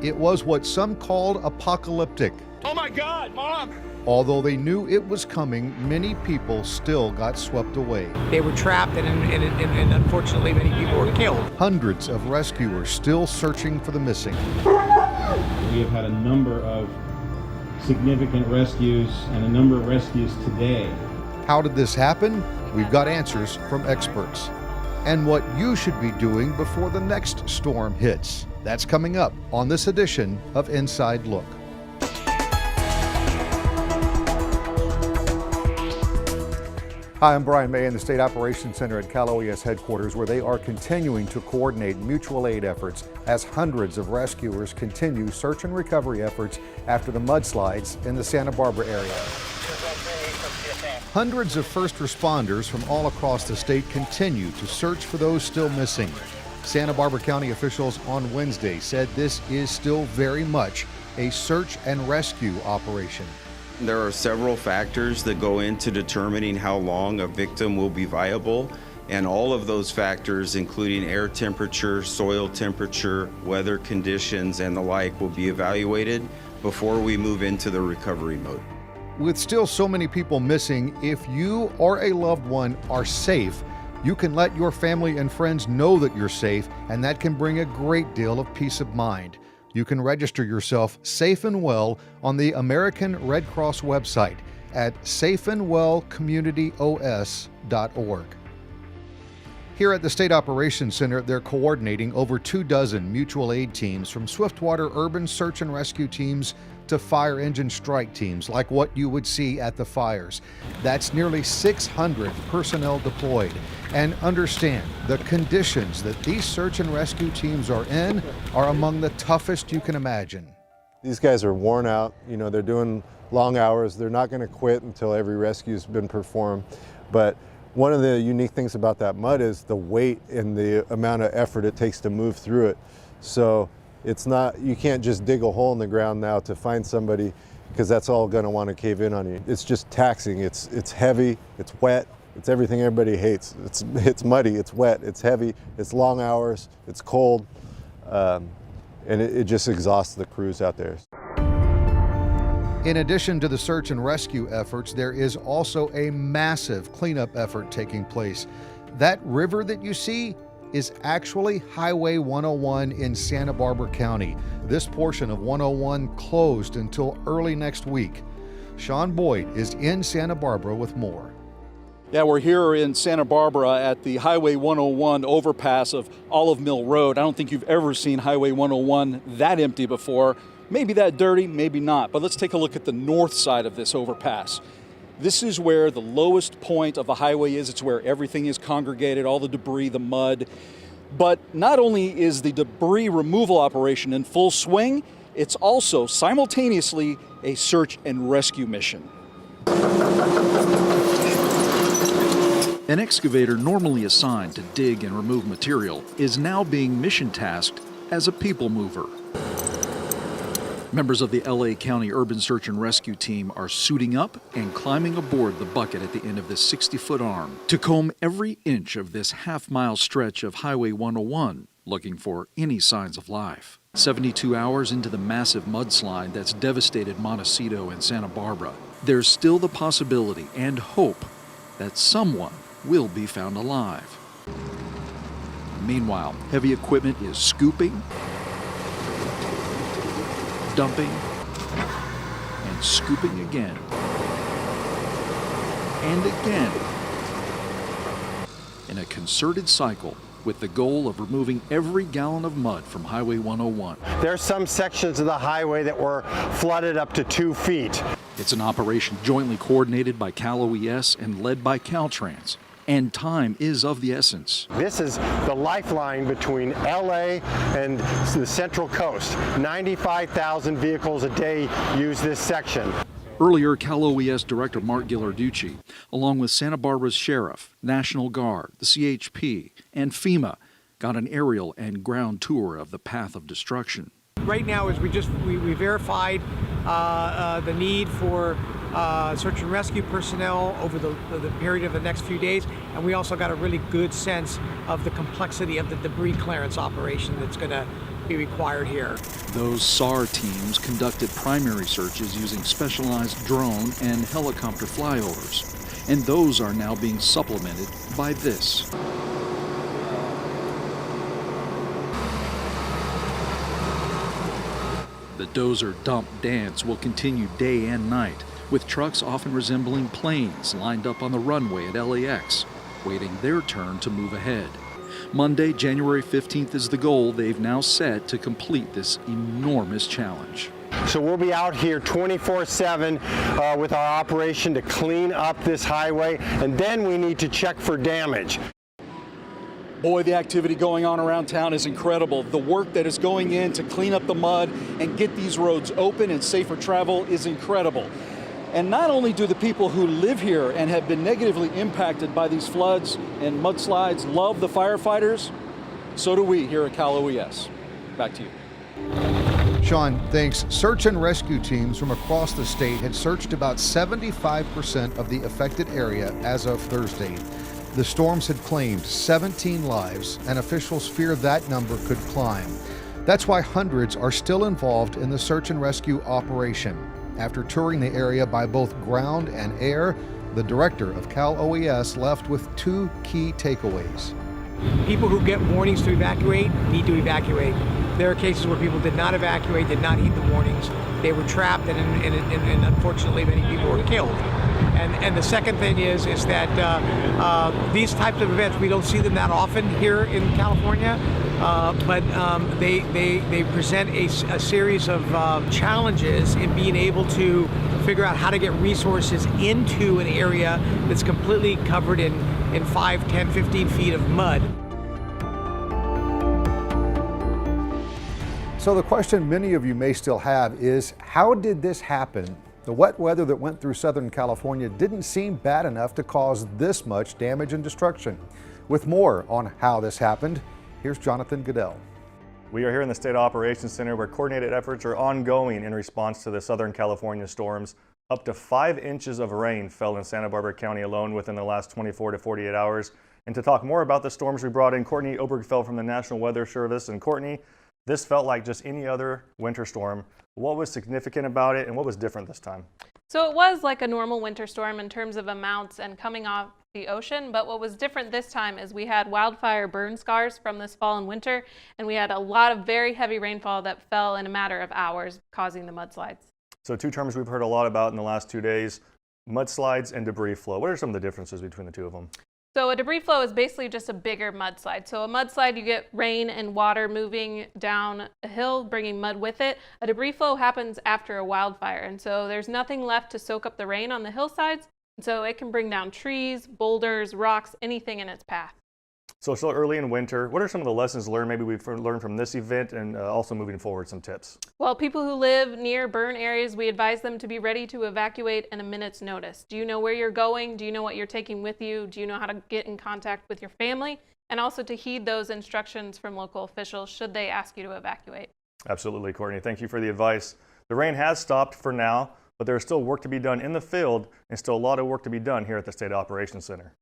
It was what some called apocalyptic. Oh my God, Mom! Although they knew it was coming, many people still got swept away. They were trapped and unfortunately many people were killed. Hundreds of rescuers still searching for the missing. We have had a number of significant rescues and a number of rescues today. How did this happen? We've got answers from experts. And what you should be doing before the next storm hits. That's coming up on this edition of Inside Look. Hi, I'm Brian May in the State Operations Center at Cal OES headquarters, where they are continuing to coordinate mutual aid efforts as hundreds of rescuers continue search and recovery efforts after the mudslides in the Santa Barbara area. Hundreds of first responders from all across the state continue to search for those still missing. Santa Barbara County officials on Wednesday said this is still very much a search and rescue operation. There are several factors that go into determining how long a victim will be viable, and all of those factors, including air temperature, soil temperature, weather conditions, and the like, will be evaluated before we move into the recovery mode. With still so many people missing, if you or a loved one are safe, you can let your family and friends know that you're safe, and that can bring a great deal of peace of mind. You can register yourself safe and well on the American Red Cross website at safeandwellcommunityos.org. Here at the State Operations Center, they're coordinating over 24 mutual aid teams, from Swiftwater urban search and rescue teams to fire engine strike teams, like what you would see at the fires. That's nearly 600 personnel deployed. And understand, the conditions that these search and rescue teams are in are among the toughest you can imagine. These guys are worn out. They're doing long hours. They're not going to quit until every rescue's been performed. But one of the unique things about that mud is the weight and the amount of effort it takes to move through it. So it's not, you can't just dig a hole in the ground now to find somebody, because that's all going to want to cave in on you. It's just taxing. It's heavy, it's wet, it's everything everybody hates. It's muddy, it's wet, it's heavy, it's long hours, it's cold, and it just exhausts the crews out there. In addition to the search and rescue efforts, there is also a massive cleanup effort taking place. That river that you see is actually Highway 101 in Santa Barbara County. This portion of 101 closed until early next week. Sean Boyd is in Santa Barbara with more. Yeah, we're here in Santa Barbara at the Highway 101 overpass of Olive Mill Road. I don't think you've ever seen Highway 101 that empty before. Maybe that dirty, maybe not. But let's take a look at the north side of this overpass. This is where the lowest point of the highway is. It's where everything is congregated, all the debris, the mud. But not only is the debris removal operation in full swing, it's also simultaneously a search and rescue mission. An excavator normally assigned to dig and remove material is now being mission tasked as a people mover. Members of the LA County Urban Search and Rescue Team are suiting up and climbing aboard the bucket at the end of this 60-foot arm to comb every inch of this half-mile stretch of Highway 101, looking for any signs of life. 72 hours into the massive mudslide that's devastated Montecito and Santa Barbara, there's still the possibility and hope that someone will be found alive. Meanwhile, heavy equipment is scooping, dumping, and scooping again, and again, in a concerted cycle with the goal of removing every gallon of mud from Highway 101. There's some sections of the highway that were flooded up to 2 feet. It's an operation jointly coordinated by Cal OES and led by Caltrans. And time is of the essence. This is the lifeline between LA and the Central Coast. 95,000 vehicles a day use this section. Earlier, Cal OES Director Mark Ghilarducci, along with Santa Barbara's Sheriff, National Guard, the CHP, and FEMA, got an aerial and ground tour of the path of destruction. Right now, as we verified the need for search and rescue personnel over the period of the next few days, and we also got a really good sense of the complexity of the debris clearance operation that's going to be required here. Those SAR teams conducted primary searches using specialized drone and helicopter flyovers, and those are now being supplemented by this. The dozer dump dance will continue day and night, with trucks often resembling planes lined up on the runway at LAX, waiting their turn to move ahead. Monday, January 15th is the goal they've now set to complete this enormous challenge. So we'll be out here 24/7 with our operation to clean up this highway, and then we need to check for damage. Boy, the activity going on around town is incredible. The work that is going in to clean up the mud and get these roads open and safe for travel is incredible. And not only do the people who live here and have been negatively impacted by these floods and mudslides love the firefighters, so do we here at Cal OES. Back to you. Sean, thanks. Search and rescue teams from across the state had searched about 75% of the affected area as of Thursday. The storms had claimed 17 lives, and officials fear that number could climb. That's why hundreds are still involved in the search and rescue operation. After touring the area by both ground and air, the director of Cal OES left with two key takeaways. People who get warnings to evacuate need to evacuate. There are cases where people did not evacuate, did not heed the warnings. They were trapped, and unfortunately many people were killed. And the second thing is that these types of events, we don't see them that often here in California, but they present a series of challenges in being able to figure out how to get resources into an area that's completely covered in 5, 10, 15 feet of mud. So the question many of you may still have is, how did this happen? The wet weather that went through Southern California didn't seem bad enough to cause this much damage and destruction. With more on how this happened, here's Jonathan Goodell. We are here in the State Operations Center where coordinated efforts are ongoing in response to the Southern California storms. Up to 5 inches of rain fell in Santa Barbara County alone within the last 24 to 48 hours. And to talk more about the storms, we brought in Courtney Obergefell from the National Weather Service. And Courtney, this felt like just any other winter storm. What was significant about it and what was different this time? So it was like a normal winter storm in terms of amounts and coming off the ocean, but what was different this time is we had wildfire burn scars from this fall and winter, and we had a lot of very heavy rainfall that fell in a matter of hours, causing the mudslides. So two terms we've heard a lot about in the last 2 days, mudslides and debris flow. What are some of the differences between the two of them? So a debris flow is basically just a bigger mudslide. So a mudslide, you get rain and water moving down a hill, bringing mud with it. A debris flow happens after a wildfire, and so there's nothing left to soak up the rain on the hillsides, and so it can bring down trees, boulders, rocks, anything in its path. So still early in winter, what are some of the lessons learned maybe we've learned from this event, and also moving forward, some tips? Well, people who live near burn areas, we advise them to be ready to evacuate in a minute's notice. Do you know where you're going? Do you know what you're taking with you? Do you know how to get in contact with your family? And also to heed those instructions from local officials should they ask you to evacuate. Absolutely, Courtney. Thank you for the advice. The rain has stopped for now, but there's still work to be done in the field and still a lot of work to be done here at the State Operations Center.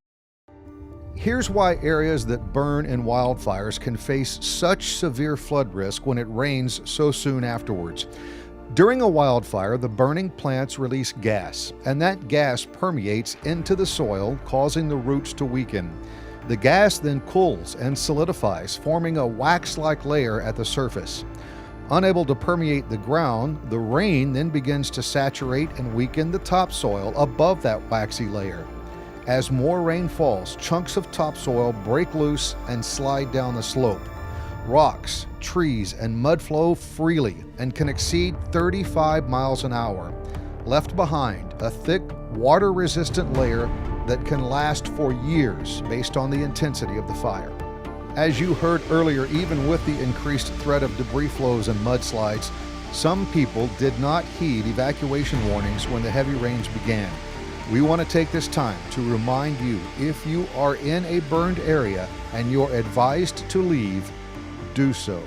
Here's why areas that burn in wildfires can face such severe flood risk when it rains so soon afterwards. During a wildfire, the burning plants release gas, and that gas permeates into the soil, causing the roots to weaken. The gas then cools and solidifies, forming a wax-like layer at the surface. Unable to permeate the ground, the rain then begins to saturate and weaken the topsoil above that waxy layer. As more rain falls, chunks of topsoil break loose and slide down the slope. Rocks, trees, and mud flow freely and can exceed 35 miles an hour. Left behind, a thick, water-resistant layer that can last for years based on the intensity of the fire. As you heard earlier, even with the increased threat of debris flows and mudslides, some people did not heed evacuation warnings when the heavy rains began. We want to take this time to remind you, if you are in a burned area and you're advised to leave, do so.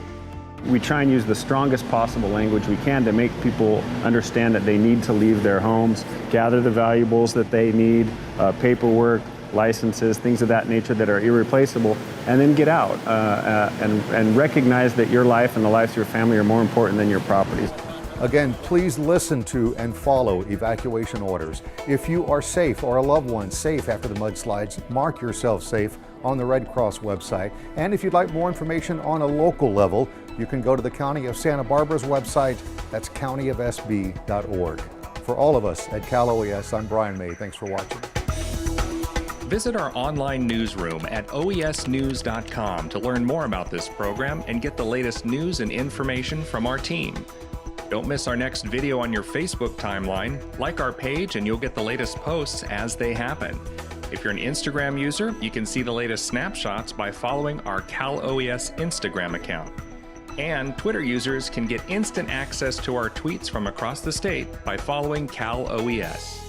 We try and use the strongest possible language we can to make people understand that they need to leave their homes, gather the valuables that they need, paperwork, licenses, things of that nature that are irreplaceable, and then get out and recognize that your life and the lives of your family are more important than your properties. Again, please listen to and follow evacuation orders. If you are safe or a loved one safe after the mudslides, mark yourself safe on the Red Cross website. And if you'd like more information on a local level, you can go to the County of Santa Barbara's website. That's countyofsb.org. For all of us at Cal OES, I'm Brian May. Thanks for watching. Visit our online newsroom at oesnews.com to learn more about this program and get the latest news and information from our team. Don't miss our next video on your Facebook timeline. Like our page and you'll get the latest posts as they happen. If you're an Instagram user, you can see the latest snapshots by following our Cal OES Instagram account. And Twitter users can get instant access to our tweets from across the state by following Cal OES.